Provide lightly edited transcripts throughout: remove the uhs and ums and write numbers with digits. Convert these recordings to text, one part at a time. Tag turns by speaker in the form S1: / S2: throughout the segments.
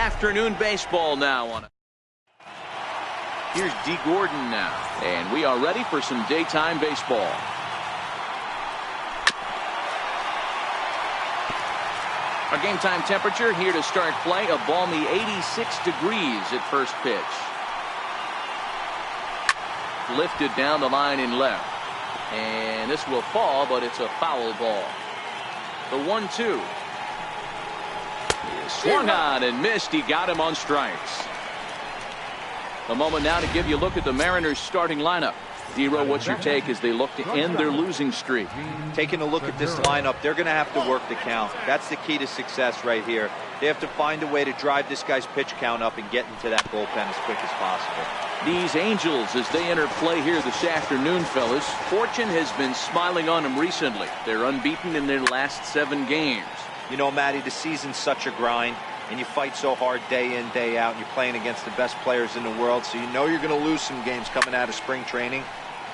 S1: afternoon baseball now on it. Here's D. Gordon now, and we are ready for some daytime baseball. Our game time temperature here to start play, a balmy 86 degrees at first pitch. Lifted down the line in left, and this will fall, but it's a foul ball. The 1-2 swung on and missed. He got him on strikes. A moment now to give you a look at the Mariners starting lineup. Dero, what's your take as they look to end their losing streak?
S2: Taking a look at this lineup, they're going to have to work the count. That's the key to success right here. They have to find a way to drive this guy's pitch count up and get into that bullpen as quick as possible.
S1: These Angels, as they enter play here this afternoon, fellas, fortune has been smiling on them recently. They're unbeaten in their last 7 games.
S2: You know, Matty, the season's such a grind, and you fight so hard day in, day out, and you're playing against the best players in the world, so you know you're going to lose some games coming out of spring training.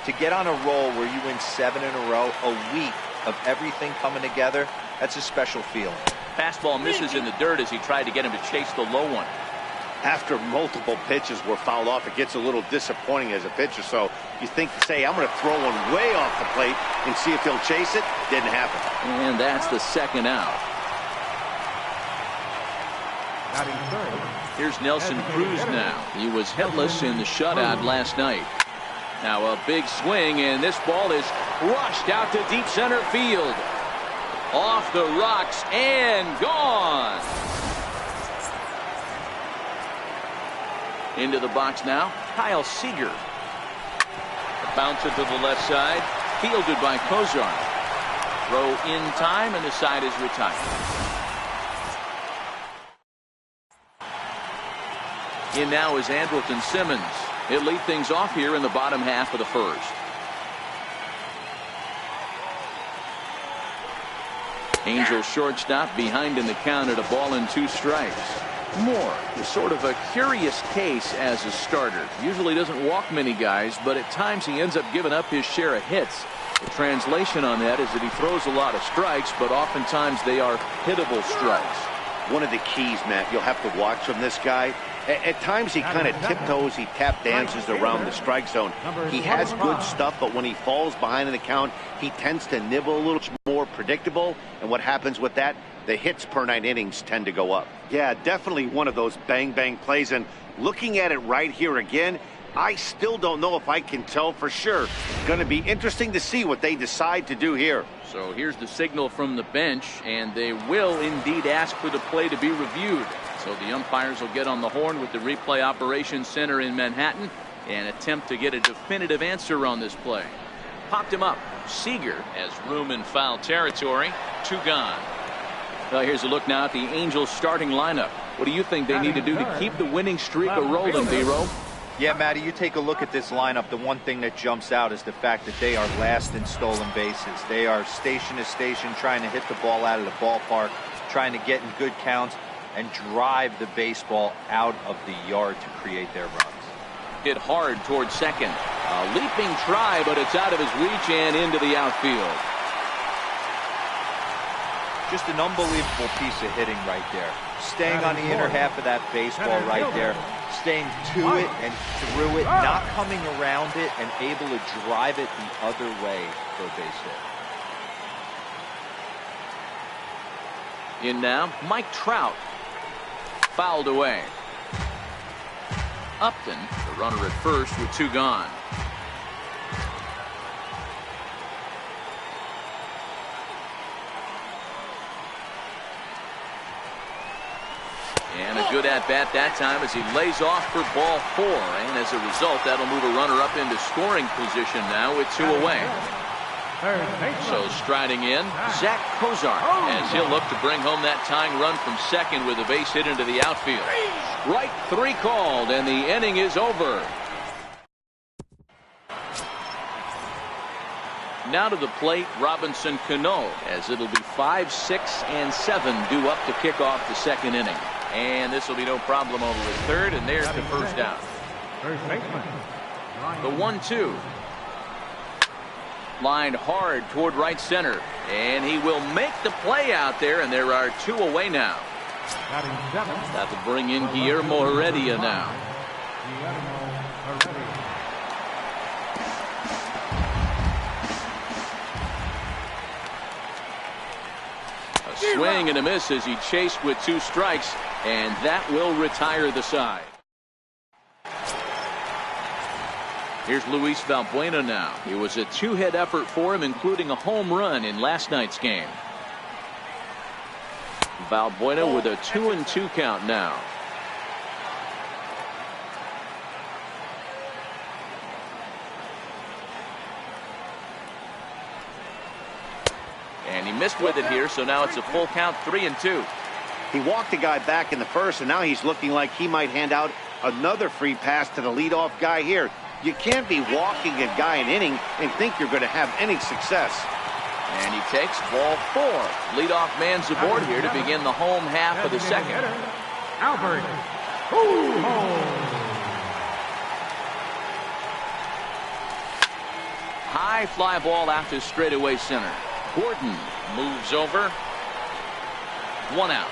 S2: To get on a roll where you win 7 in a row, a week of everything coming together, that's a special feeling.
S1: Fastball misses in the dirt as he tried to get him to chase the low one.
S3: After multiple pitches were fouled off, it gets a little disappointing as a pitcher. So you think, say, I'm going to throw one way off the plate and see if he'll chase it. Didn't happen.
S1: And that's the second out. Here's Nelson Cruz now. He was hitless in the shutout last night. Now a big swing, and this ball is rushed out to deep center field. Off the rocks and gone. Into the box now, Kyle Seager. A bouncer to the left side, fielded by Kozar. Throw in time, and the side is retired. In now is Andrelton Simmons. He'll lead things off here in the bottom half of the first. Angels shortstop behind in the count at 1-2 strikes. Moore is sort of a curious case as a starter. Usually doesn't walk many guys, but at times he ends up giving up his share of hits. The translation on that is that he throws a lot of strikes, but oftentimes they are hittable strikes.
S3: One of the keys, Matt, you'll have to watch from this guy. At times he kind of tiptoes, he tap dances around the strike zone. He has good stuff, but when he falls behind in the count, he tends to nibble a little more predictable. And what happens with that? The hits per 9 innings tend to go up. Yeah, definitely one of those bang-bang plays. And looking at it right here again, I still don't know if I can tell for sure. Going to be interesting to see what they decide to do here.
S1: So here's the signal from the bench, and they will indeed ask for the play to be reviewed. So the umpires will get on the horn with the replay operations center in Manhattan and attempt to get a definitive answer on this play. Popped him up. Seager has room in foul territory. 2 gone. Here's a look now at the Angels starting lineup. What do you think they need to do to keep the winning streak a-rolling, Dero?
S2: Yeah, Matty, you take a look at this lineup. The one thing that jumps out is the fact that they are last in stolen bases. They are station to station trying to hit the ball out of the ballpark, trying to get in good counts and drive the baseball out of the yard to create their runs.
S1: Hit hard towards second. A leaping try, but it's out of his reach and into the outfield.
S2: Just an unbelievable piece of hitting right there. Staying on the inner half of that baseball right there. Staying to it and through it, not coming around it, and able to drive it the other way for a base hit.
S1: In now, Mike Trout. Fouled away. Upton, the runner at first with 2 gone. And a good at-bat that time as he lays off for ball 4. And as a result, that'll move a runner up into scoring position now with 2 away. So striding in, Zach Kozar, as he'll look to bring home that tying run from second with a base hit into the outfield. Strike 3 called, and the inning is over. Now to the plate, Robinson Cano, as it'll be 5, 6, and 7 due up to kick off the second inning. And this will be no problem over at third, and there's the first down. The 1-2. Lined hard toward right center, and he will make the play out there, and there are 2 away now. That will bring in Guillermo Heredia now. A swing and a miss as he chased with 2 strikes, and that will retire the side. Here's Luis Valbuena now. It was a 2-hit effort for him, including a home run in last night's game. Valbuena with a 2-2 count now. And he missed with it here, so now it's a full count, 3-2.
S3: He walked the guy back in the first, and now he's looking like he might hand out another free pass to the leadoff guy here. You can't be walking a guy an inning and think you're going to have any success.
S1: And he takes ball 4. Leadoff man's aboard here to begin the home half of the second.
S4: Albert.
S1: High fly ball out to straightaway center. Gordon moves over. 1 out.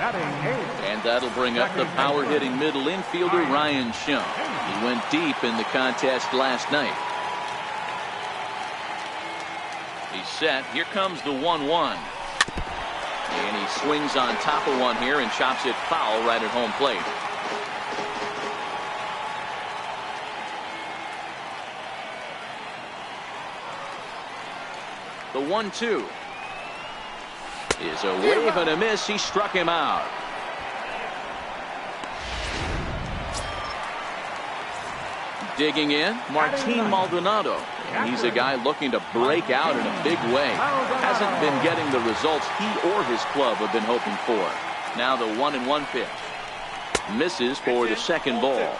S1: And that'll bring up the power-hitting middle infielder Ryan Shum. He went deep in the contest last night. He's set. Here comes the 1-1. And he swings on top of one here and chops it foul right at home plate. The 1-2 is a wave and a miss. He struck him out. Digging in, Martin Maldonado. And he's a guy looking to break out in a big way. Hasn't been getting the results he or his club have been hoping for. Now the 1-1 pitch. Misses for the second ball.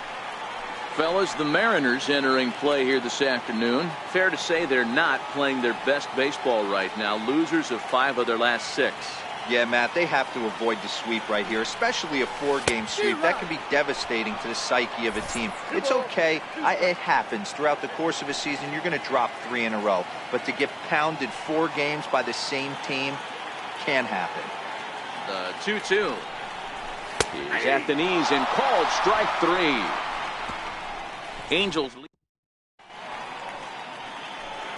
S1: Fellas, the Mariners entering play here this afternoon. Fair to say they're not playing their best baseball right now. Losers of 5 of their last 6.
S2: Yeah, Matt, they have to avoid the sweep right here, especially a 4-game sweep. That can be devastating to the psyche of a team. It's okay. It happens. Throughout the course of a season, you're going to drop 3 in a row. But to get pounded 4 games by the same team can happen.
S1: The 2-2 is at the knees and called strike 3. Angels lead.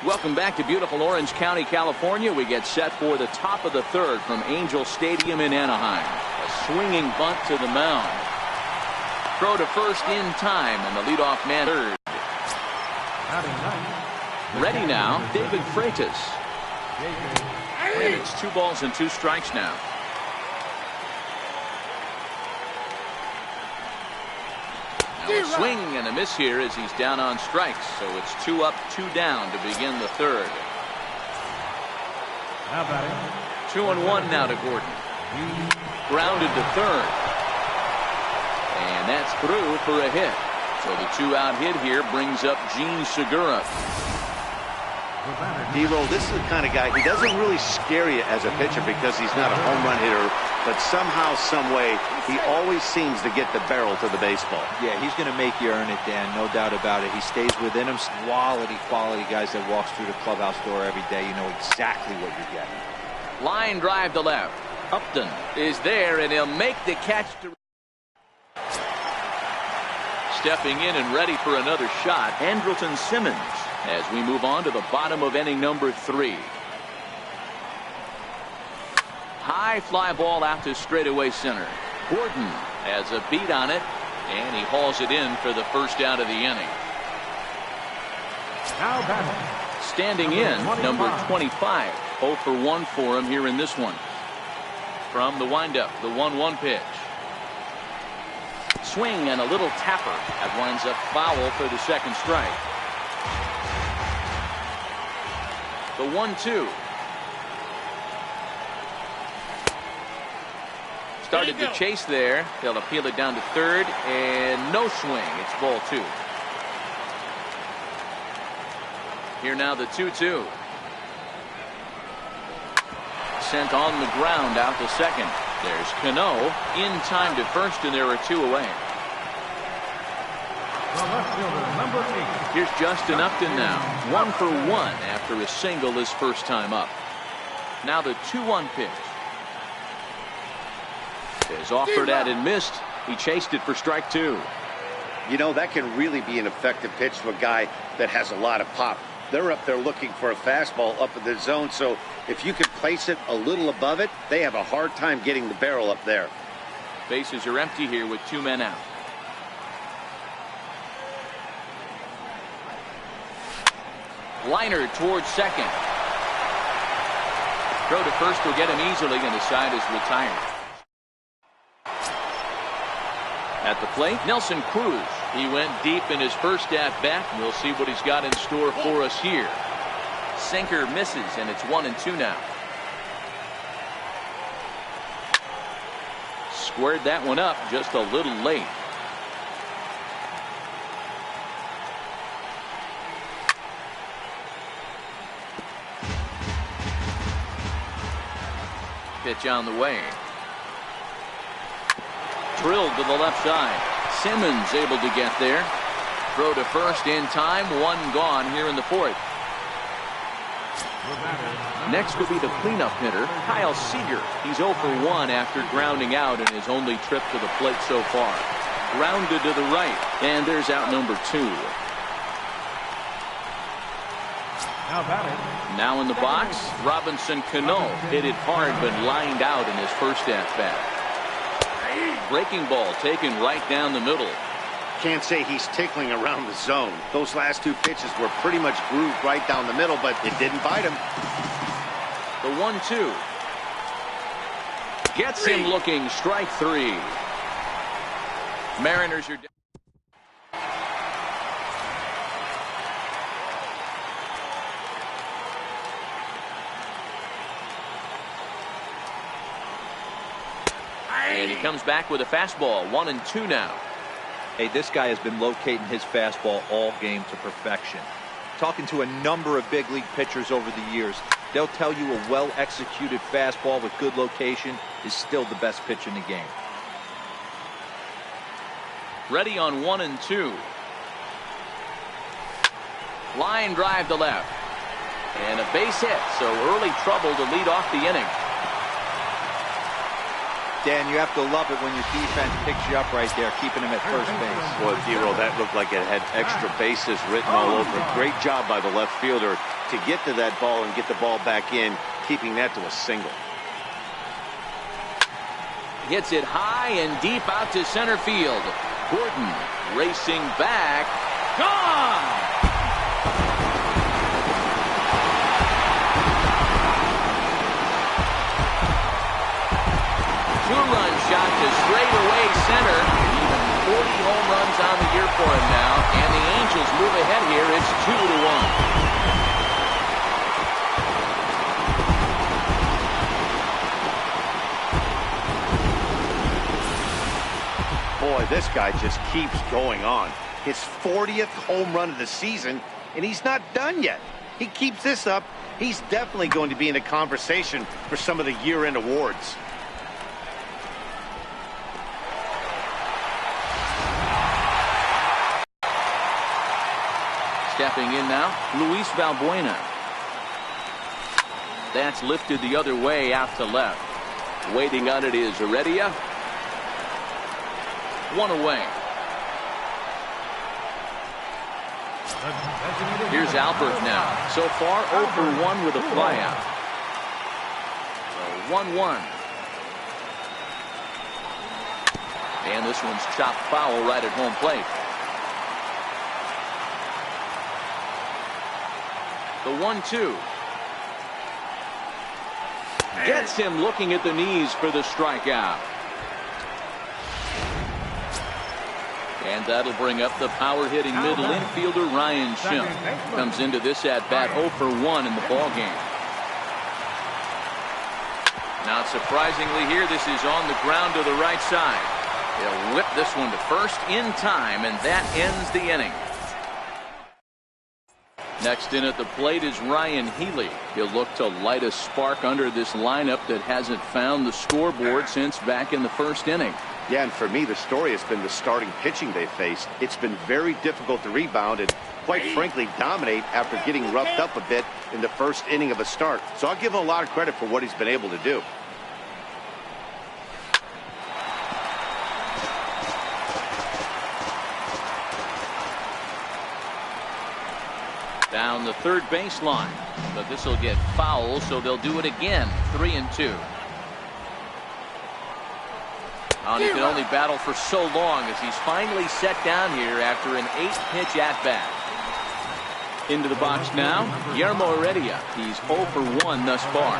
S1: Welcome back to beautiful Orange County, California. We get set for the top of the 3rd from Angel Stadium in Anaheim. A swinging bunt to the mound. Throw to first in time, and the leadoff man third. Ready now, David Freitas. And it's 2 balls and 2 strikes now. Now a swing and a miss here as he's down on strikes. So it's 2 up, 2 down to begin the 3rd. 2-1 now to Gordon. Grounded to 3rd. And that's through for a hit. So the 2-out hit here brings up Gene Segura.
S3: D-Roll, this is the kind of guy, he doesn't really scare you as a pitcher because he's not a home run hitter, but somehow, some way, he always seems to get the barrel to the baseball.
S2: Yeah, he's going to make you earn it, Dan, no doubt about it. He stays within him. Quality guys that walks through the clubhouse door every day. You know exactly what you're getting.
S1: Line drive to left. Upton is there, and he'll make the catch to... Stepping in and ready for another shot, Andrelton Simmons, as we move on to the bottom of inning number 3. High fly ball out to straightaway center. Gordon has a beat on it, and he hauls it in for the first out of the inning. Standing in, number 25. 0 for 1 for him here in this one. From the windup, the 1-1 pitch. Swing and a little tapper. That winds up foul for the second strike. The 1-2. Started to chase there. They'll appeal it down to 3rd, and no swing. It's ball 2. Here now the 2-2. Sent on the ground out to 2nd. There's Cano in time to 1st, and there are 2 away. Here's Justin Upton now. 1 for 1 after a single his first time up. Now the 2-1 pitch. Is offered at and missed. He chased it for strike 2.
S3: You know, that can really be an effective pitch to a guy that has a lot of pop. They're up there looking for a fastball up in the zone, so if you can place it a little above it, they have a hard time getting the barrel up there.
S1: Bases are empty here with 2 men out. Liner towards second. Throw to first will get him easily, and the side is retired. At the plate, Nelson Cruz. He went deep in his first at-bat. We'll see what he's got in store for us here. Sinker misses, and it's 1-2 now. Squared that one up just a little late. Pitch on the way. Drilled to the left side. Simmons able to get there. Throw to first in time. 1 gone here in the 4th. Next will be the cleanup hitter, Kyle Seager. He's 0 for 1 after grounding out in his only trip to the plate so far. Grounded to the right, and there's out number 2. Now in the box, Robinson Cano hit it hard but lined out in his first at-bat. Breaking ball taken right down the middle.
S3: Can't say he's tickling around the zone. Those last 2 pitches were pretty much grooved right down the middle, but it didn't bite him.
S1: The 1-2. Gets him looking. Strike 3. Mariners are down. And he comes back with a fastball. 1-2 now.
S4: Hey, this guy has been locating his fastball all game to perfection. Talking to a number of big league pitchers over the years, they'll tell you a well-executed fastball with good location is still the best pitch in the game.
S1: Ready on 1-2. Line drive to left. And a base hit, so early trouble to lead off the inning.
S4: Dan, you have to love it when your defense picks you up right there, keeping him at first base.
S3: Boy, Dero, that looked like it had extra bases written all over it. Great job by the left fielder to get to that ball and get the ball back in, keeping that to a single.
S1: Hits it high and deep out to center field. Gordon racing back. Gone! Two-run shot to straightaway center. Even 40 home runs on the year for him now. And the Angels move ahead here. It's 2-1.
S3: Boy, this guy just keeps going on. His 40th home run of the season, and he's not done yet. He keeps this up, he's definitely going to be in the conversation for some of the year-end awards.
S1: Stepping in now, Luis Valbuena. That's lifted the other way out to left. Waiting on it is Heredia. 1 away. Here's Albert now. So far 0 for 1 with a flyout. So 1-1. And this one's chopped foul right at home plate. The 1-2. Gets him looking at the knees for the strikeout. And that'll bring up the power-hitting middle infielder Ryan Schimpf. Comes into this at-bat 0 for 1 in the ballgame. Not surprisingly here, this is on the ground to the right side. He'll whip this one to first in time, and that ends the inning. Next in at the plate is Ryan Healy. He'll look to light a spark under this lineup that hasn't found the scoreboard since back in the first inning.
S3: Yeah, and for me, the story has been the starting pitching they faced. It's been very difficult to rebound and, quite frankly, dominate after getting roughed up a bit in the first inning of a start. So I'll give him a lot of credit for what he's been able to do.
S1: Down the third baseline, but this will get foul, so they'll do it again. 3-2. He can only battle for so long as he's finally set down here after an 8-pitch at-bat. Into the box now, Guillermo Heredia. He's 0 for 1 thus far.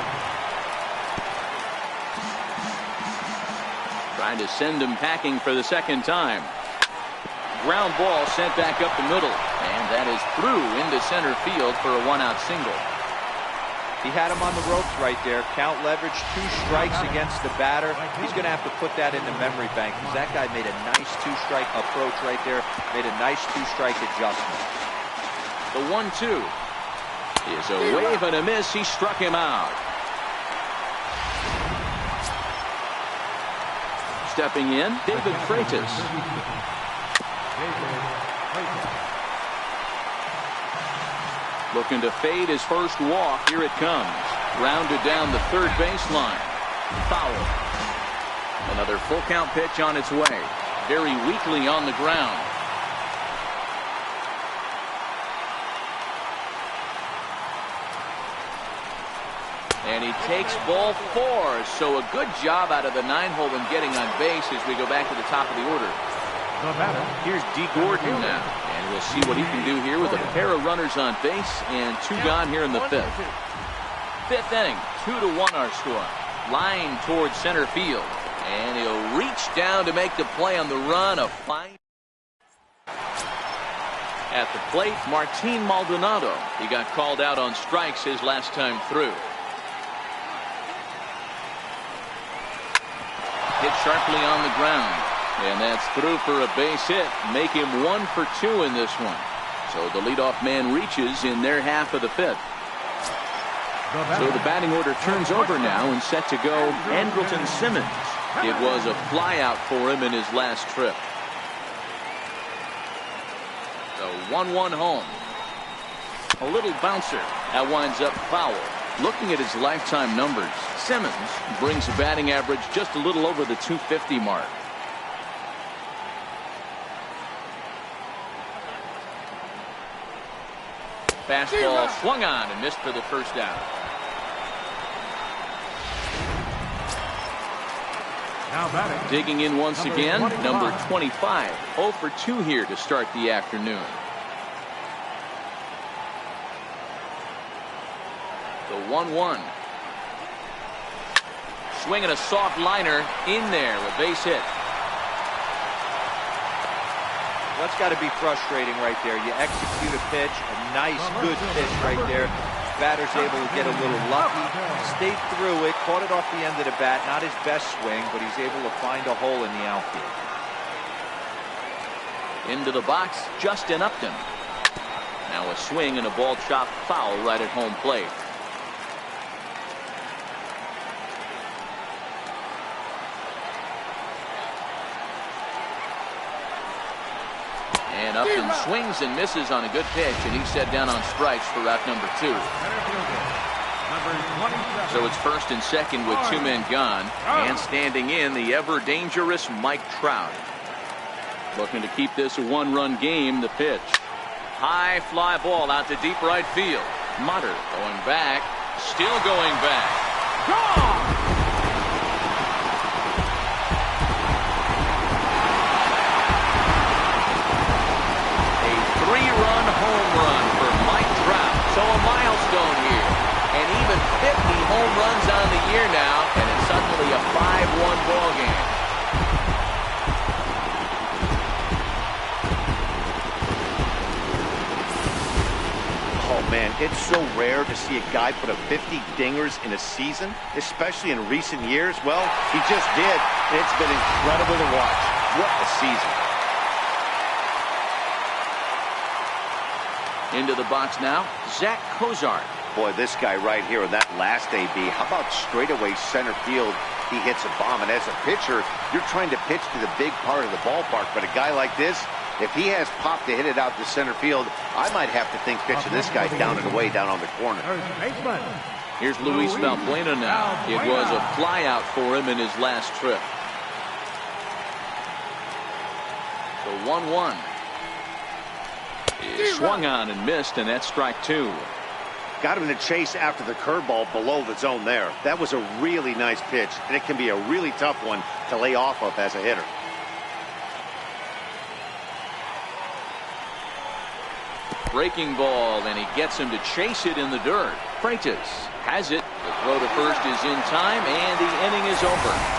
S1: Trying to send him packing for the second time. Ground ball sent back up the middle, and that is through into center field for a 1-out single.
S4: He had him on the ropes right there. Count leverage, 2 strikes against the batter. He's going to have to put that in the memory bank because that guy made a nice 2-strike approach right there. Made a nice 2-strike adjustment.
S1: The 1-2 is a wave and a miss. He struck him out. Stepping in, David Freitas. Looking to fade his first walk. Here it comes. Grounded down the third baseline. Foul. Another full count pitch on its way. Very weakly on the ground. And he takes ball 4. So a good job out of the 9-hole in getting on base as we go back to the top of the order. Here's D. Gordon now, and we'll see what he can do here with a pair of runners on base and 2 gone here in the 5th. 5th inning, 2-1 our score. Line towards center field, and he'll reach down to make the play on the run. A fine. At the plate, Martin Maldonado. He got called out on strikes his last time through. Hit sharply on the ground. And that's through for a base hit. Make him 1 for 2 in this one. So the leadoff man reaches in their half of the 5th. So the batting order turns over now and set to go Andrelton Simmons. It was a flyout for him in his last trip. The 1-1 home. A little bouncer. That winds up foul. Looking at his lifetime numbers, Simmons brings a batting average just a little over the 250 mark. Fastball swung on and missed for the first out. Digging in once again, number 25. 0 for 2 here to start the afternoon. The 1-1. Swinging a soft liner in there, a base hit.
S4: That's got to be frustrating right there. You execute a pitch, a nice, good pitch right there. Batter's able to get a little lucky, stayed through it, caught it off the end of the bat. Not his best swing, but he's able to find a hole in the outfield.
S1: Into the box, Justin Upton. Now a swing and a ball chopped foul right at home plate. And Upton swings and misses on a good pitch, and he's set down on strikes for out number 2. So it's first and second with 2 men gone, and standing in the ever-dangerous Mike Trout. Looking to keep this a 1-run game. The pitch. High fly ball out to deep right field. Mutter going back, still going back. Gone! Three-run home run for Mike Trout. So a milestone here. And even 50 home runs on the year now, and it's suddenly a 5-1 ball game.
S3: Oh, man, it's so rare to see a guy put up 50 dingers in a season, especially in recent years. Well, he just did, and it's been incredible to watch. What a season.
S1: Into the box now, Zach Cozart.
S3: Boy, this guy right here in that last AB, how about straightaway center field? He hits a bomb, and as a pitcher, you're trying to pitch to the big part of the ballpark, but a guy like this, if he has pop to hit it out to center field, I might have to think pitching this guy down and away down on the corner.
S1: Here's Luis Valbuena now. It was a flyout for him in his last trip. The 1-1. He swung on and missed, and that's strike 2.
S3: Got him in the chase after the curveball below the zone there. That was a really nice pitch, and it can be a really tough one to lay off of as a hitter.
S1: Breaking ball, and he gets him to chase it in the dirt. Freitas has it. The throw to first is in time, and the inning is over.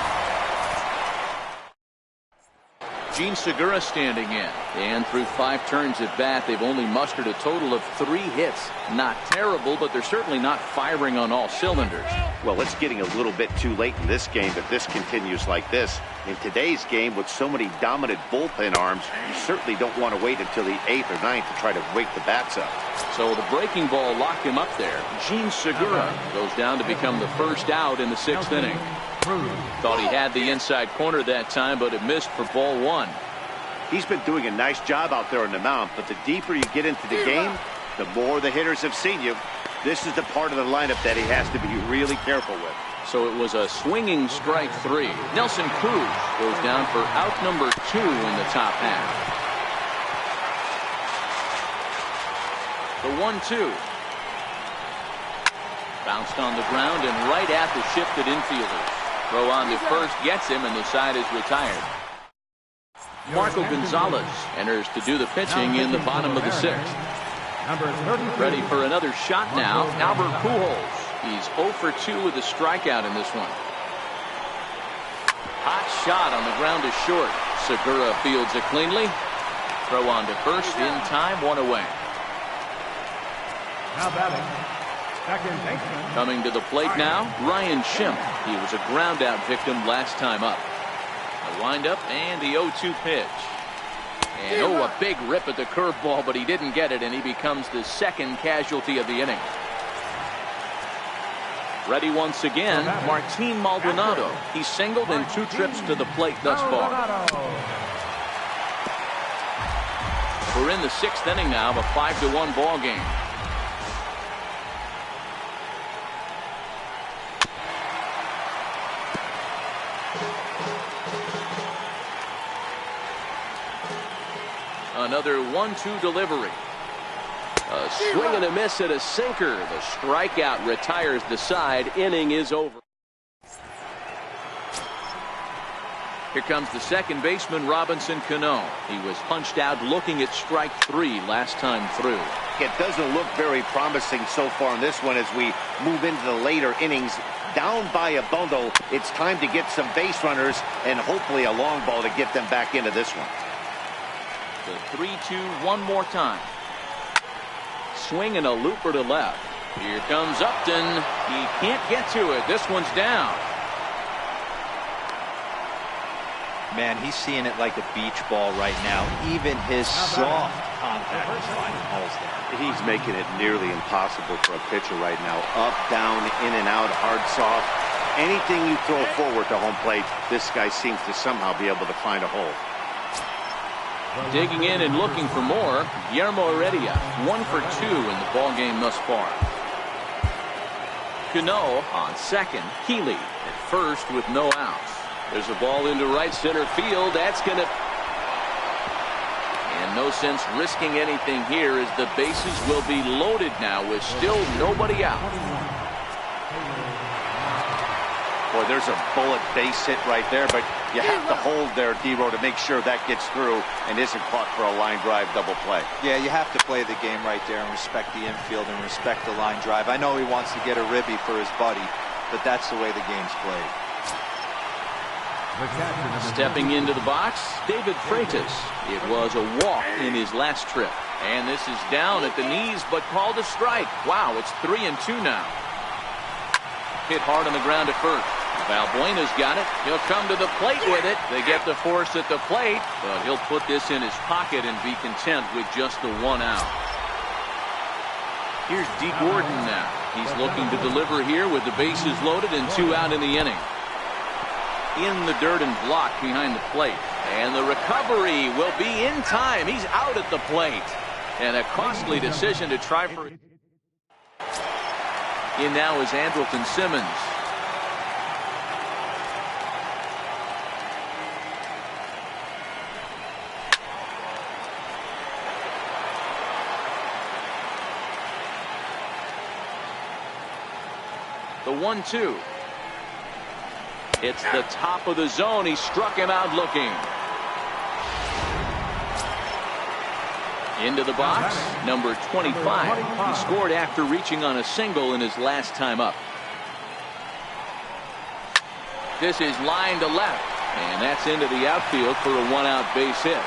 S1: Gene Segura standing in, and through 5 turns at bat, they've only mustered a total of 3 hits. Not terrible, but they're certainly not firing on all cylinders.
S3: Well, it's getting a little bit too late in this game if this continues like this. In today's game, with so many dominant bullpen arms, you certainly don't want to wait until the 8th or 9th to try to wake the bats up.
S1: So the breaking ball locked him up there. Gene Segura goes down to become the first out in the 6th inning. Thought he had the inside corner that time, but it missed for ball 1.
S3: He's been doing a nice job out there on the mound, but the deeper you get into the game, the more the hitters have seen you. This is the part of the lineup that he has to be really careful with.
S1: So it was a swinging strike 3. Nelson Cruz goes down for out number 2 in the top half. The 1-2. Bounced on the ground and right at the shifted infielders. Throw on to first gets him, and the side is retired. Marco Gonzalez enters to do the pitching in the bottom of the 6th. Ready for another shot now, Albert Pujols. He's 0 for 2 with a strikeout in this one. Hot shot on the ground to short. Segura fields it cleanly. Throw on to first in time, 1 away.
S5: Now batting.
S1: Coming to the plate now, Ryan Schimpf. He was a ground out victim last time up. The windup and the 0-2 pitch. And a big rip at the curveball, but he didn't get it, and he becomes the second casualty of the inning. Ready once again, Martin Maldonado. He's singled in 2 trips to the plate thus far. We're in the 6th inning now of a 5-1 ball game. Another 1-2 delivery. A swing and a miss at a sinker. The strikeout retires the side. Inning is over. Here comes the second baseman, Robinson Cano. He was punched out looking at strike 3 last time through.
S3: It doesn't look very promising so far in this one as we move into the later innings. Down by a bundle, it's time to get some base runners and hopefully a long ball to get them back into this one.
S1: The 3-2 one more time. Swing and a looper to left. Here comes Upton. He can't get to it. This one's down.
S4: Man, he's seeing it like a beach ball right now. Even his soft contact is finding holes there.
S3: He's making it nearly impossible for a pitcher right now. Up, down, in and out, hard, soft. Anything you throw forward to home plate, this guy seems to somehow be able to find a hole.
S1: Digging in and looking for more, Guillermo Heredia, 1 for 2 in the ball game thus far. Cano on second, Healy at first with no outs. There's a ball into right center field. That's going to... And no sense risking anything here as the bases will be loaded now with still nobody out.
S3: Boy, there's a bullet base hit right there, but you have to hold there, D-Row, to make sure that gets through and isn't caught for a line drive double play.
S4: Yeah, you have to play the game right there and respect the infield and respect the line drive. I know he wants to get a ribby for his buddy, but that's the way the game's played.
S1: Stepping into the box, David Freitas. It was a walk in his last trip. And this is down at the knees, but called a strike. Wow, it's 3-2 now. Hit hard on the ground at first. Valbuena's got it. He'll come to the plate with it. They get the force at the plate, but he'll put this in his pocket and be content with just the 1 out. Here's D. Gordon now. He's looking to deliver here with the bases loaded and 2 out in the inning. In the dirt and blocked behind the plate. And the recovery will be in time. He's out at the plate. And a costly decision to try for. In now is Andrelton Simmons. The 1-2. It's the top of the zone. He struck him out looking. Into the box, number 25. He scored after reaching on a single in his last time up. This is line to left, and that's into the outfield for a 1-out base hit.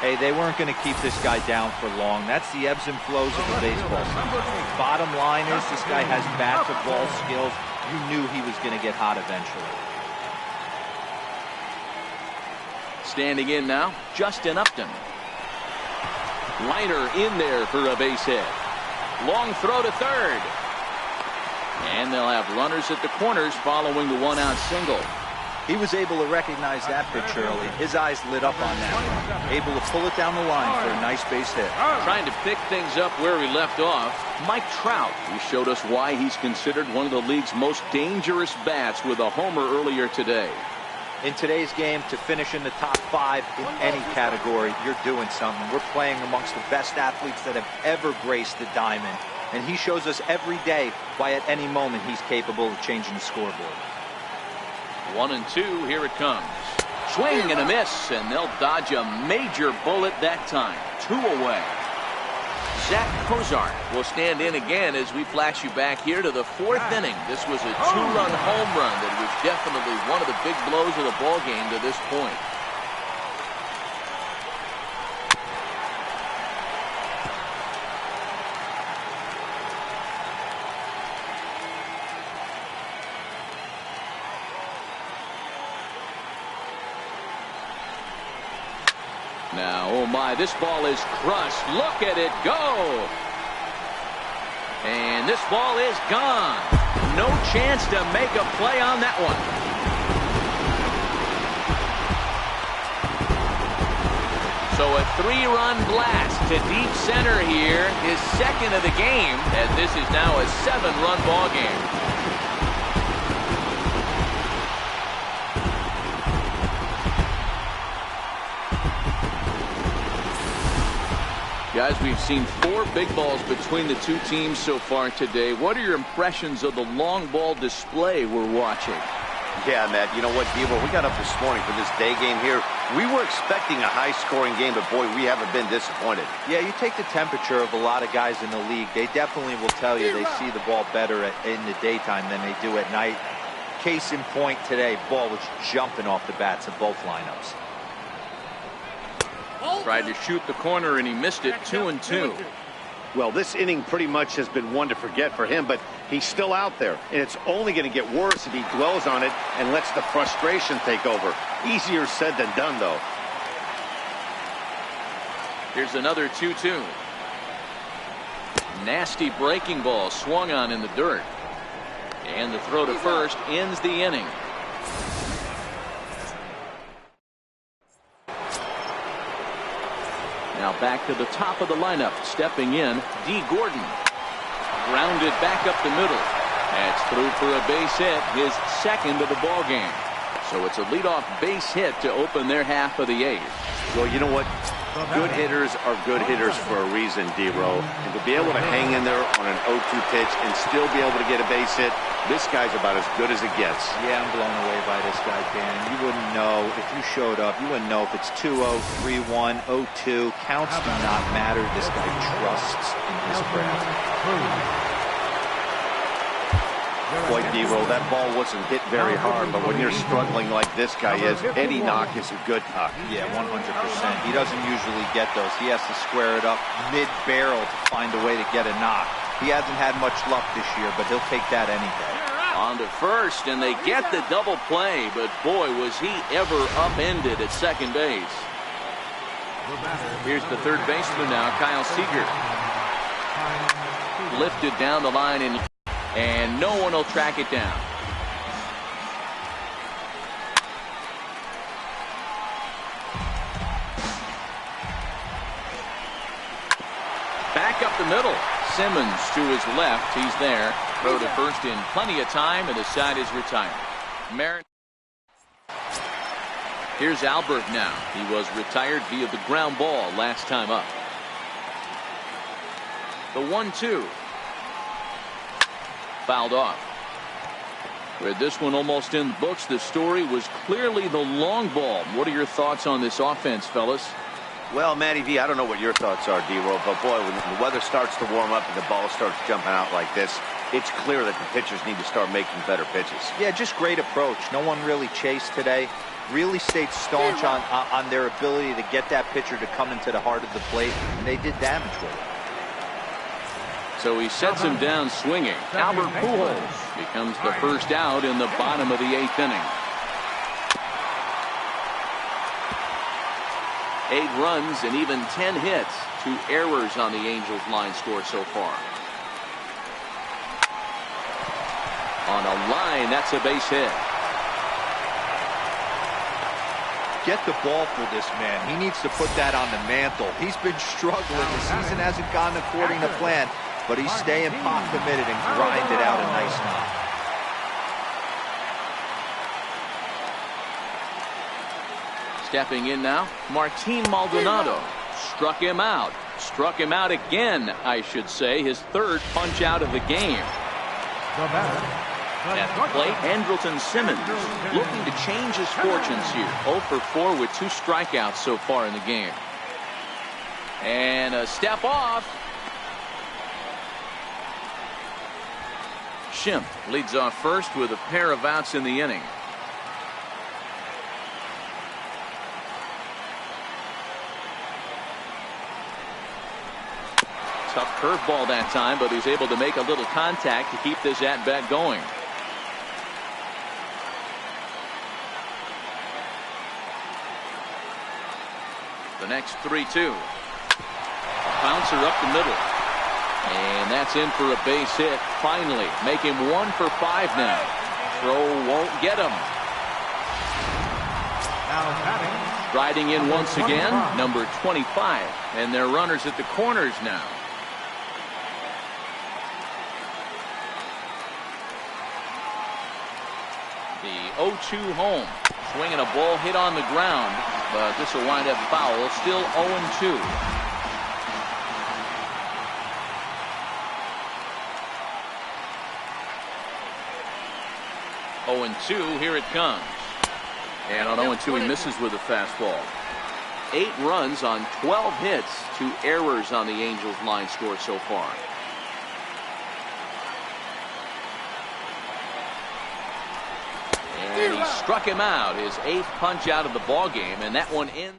S4: Hey, they weren't going to keep this guy down for long. That's the ebbs and flows of the baseball season. Bottom line is this guy has bat-to-ball skills. You knew he was going to get hot eventually.
S1: Standing in now, Justin Upton. Liner in there for a base hit. Long throw to third. And they'll have runners at the corners following the 1-out single.
S4: He was able to recognize that pitch early. His eyes lit up on that one. Able to pull it down the line for a nice base hit.
S1: Trying to pick things up where we left off, Mike Trout. He showed us why he's considered one of the league's most dangerous bats with a homer earlier today.
S4: In today's game, to finish in the top 5 in any category, you're doing something. We're playing amongst the best athletes that have ever graced the diamond. And he shows us every day why at any moment he's capable of changing the scoreboard.
S1: 1-2, here it comes. Swing and a miss, and they'll dodge a major bullet that time. 2 away. Zach Cozart will stand in again as we flash you back here to the 4th inning. This was a 2-run home run that was definitely one of the big blows of the ball game to this point. Now, oh my, this ball is crushed. Look at it go. And this ball is gone. No chance to make a play on that one. So a 3-run blast to deep center here, his 2nd of the game, and this is now a 7-run ball game. Guys, we've seen 4 big balls between the 2 teams so far today. What are your impressions of the long ball display we're watching?
S3: Yeah, Matt, you know what, Devo, we got up this morning for this day game here. We were expecting a high-scoring game, but boy, we haven't been disappointed.
S4: Yeah, you take the temperature of a lot of guys in the league. They definitely will tell you they see the ball better in the daytime than they do at night. Case in point today, ball was jumping off the bats of both lineups.
S1: Tried to shoot the corner and he missed it. 2-2.
S3: Well, this inning pretty much has been one to forget for him, but he's still out there, and it's only going to get worse if he dwells on it and lets the frustration take over. Easier said than done, though.
S1: Here's another 2-2. Nasty breaking ball swung on in the dirt. And the throw to first ends the inning. Now back to the top of the lineup. Stepping in, D. Gordon. Grounded back up the middle. That's through for a base hit, his 2nd of the ball game. So it's a leadoff base hit to open their half of the 8th.
S3: Well, you know what? Good hitters are good hitters for a reason, D-Row. And to be able to hang in there on an 0-2 pitch and still be able to get a base hit, this guy's about as good as it gets.
S4: Yeah, I'm blown away by this guy, Dan. You wouldn't know if you showed up. You wouldn't know if it's 2-0, 3-1, 0-2. Counts do not matter. This guy trusts in his craft.
S3: Boy, D-Row, that ball wasn't hit very hard, but when you're struggling like this guy is, any knock is a good knock.
S4: Yeah, 100%. He doesn't usually get those. He has to square it up mid-barrel to find a way to get a knock. He hasn't had much luck this year, but he'll take that any day.
S1: On to first, and they get the double play, but boy, was he ever upended at second base. Here's the third baseman now, Kyle Seager. lifted down the line, and no one will track it down. Back up the middle. Simmons to his left. He's there. Throw to first in plenty of time, and the side is retired. Here's Albert now. He was retired via the ground ball last time up. The 1-2. Fouled off. With this one almost in the books, the story was clearly the long ball. What are your thoughts on this offense, fellas?
S3: Well, Matty V, I don't know what your thoughts are, D-Roll, but boy, when the weather starts to warm up and the ball starts jumping out like this, it's clear that the pitchers need to start making better pitches.
S4: Yeah, just great approach. No one really chased today. Really stayed staunch on their ability to get that pitcher to come into the heart of the plate, and they did damage with it.
S1: So he sets him down swinging. Albert Pujols becomes the first out in the bottom of the 8th inning. 8 runs and even 10 hits. 2 errors on the Angels line score so far. On a line, that's a base hit.
S4: Get the ball for this man. He needs to put that on the mantle. He's been struggling. The season hasn't gone according to plan, but he's staying pot committed and grinded out a nice knock.
S1: Stepping in now, Martin Maldonado. Struck him out. Struck him out again, I should say. His 3rd punch out of the game. At the plate, Andrelton Simmons looking to change his fortunes here. 0 for 4 with 2 strikeouts so far in the game. And a step off. Schimpf leads off first with a pair of outs in the inning. Tough curveball that time, but he's able to make a little contact to keep this at-bat going. The next 3-2. Bouncer up the middle. And that's in for a base hit. Finally, make him 1 for 5 now. Throw won't get him. Riding in once again, number 25. And they're runners at the corners now. The 0-2 home. Swinging a ball hit on the ground, but this will wind up foul. Still 0-2. Here it comes. And on 0-2 he misses with a fastball. 8 runs on 12 hits, 2 errors on the Angels line score so far. And he struck him out, his 8th punch out of the ball game, and that one in.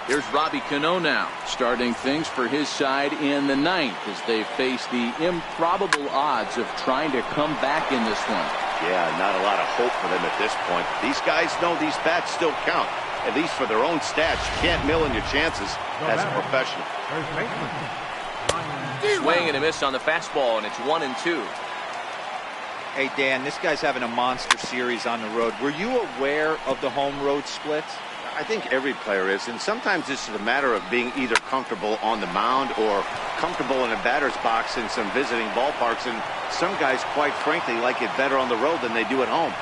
S1: Here's Robbie Cano now, starting things for his side in the 9th as they face the improbable odds of trying to come back in this one.
S3: Yeah, not a lot of hope for them at this point. These guys know these bats still count, at least for their own stats. You can't mill in your chances as a professional.
S1: Swing and a miss on the fastball, and it's 1-2.
S4: Hey, Dan, this guy's having a monster series on the road. Were you aware of the home-road splits?
S3: I think every player is, and sometimes this is a matter of being either comfortable on the mound or comfortable in a batter's box in some visiting ballparks, and some guys, quite frankly, like it better on the road than they do at home.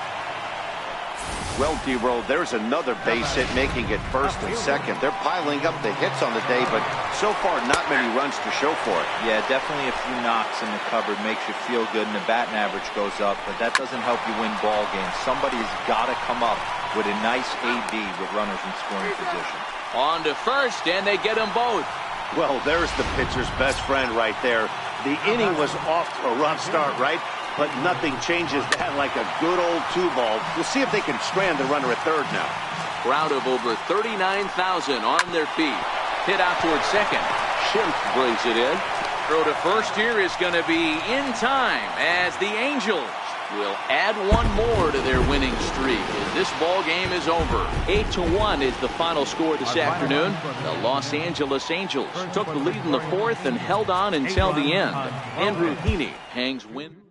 S3: Well, D-Roll, there's another base hit making it 1st and 2nd. They're piling up the hits on the day, but so far not many runs to show for it.
S4: Yeah, definitely a few knocks in the cupboard makes you feel good, and the batting average goes up, but that doesn't help you win ball games. Somebody's got to come up with a nice AB with runners in scoring position.
S1: On to first, and they get them both.
S3: Well, there's the pitcher's best friend right there. The inning was off to a rough start, right? But nothing changes that like a good old 2-ball. We'll see if they can strand the runner at 3rd now.
S1: Crowd of over 39,000 on their feet. Hit out towards 2nd. Schimpf brings it in. Throw to first here is going to be in time as the Angels will add one more to their winning streak as this ball game is over. 8-1 is the final score this afternoon. The Los Angeles Angels took the lead in the fourth and held on until the end. Andrew Heaney hangs win.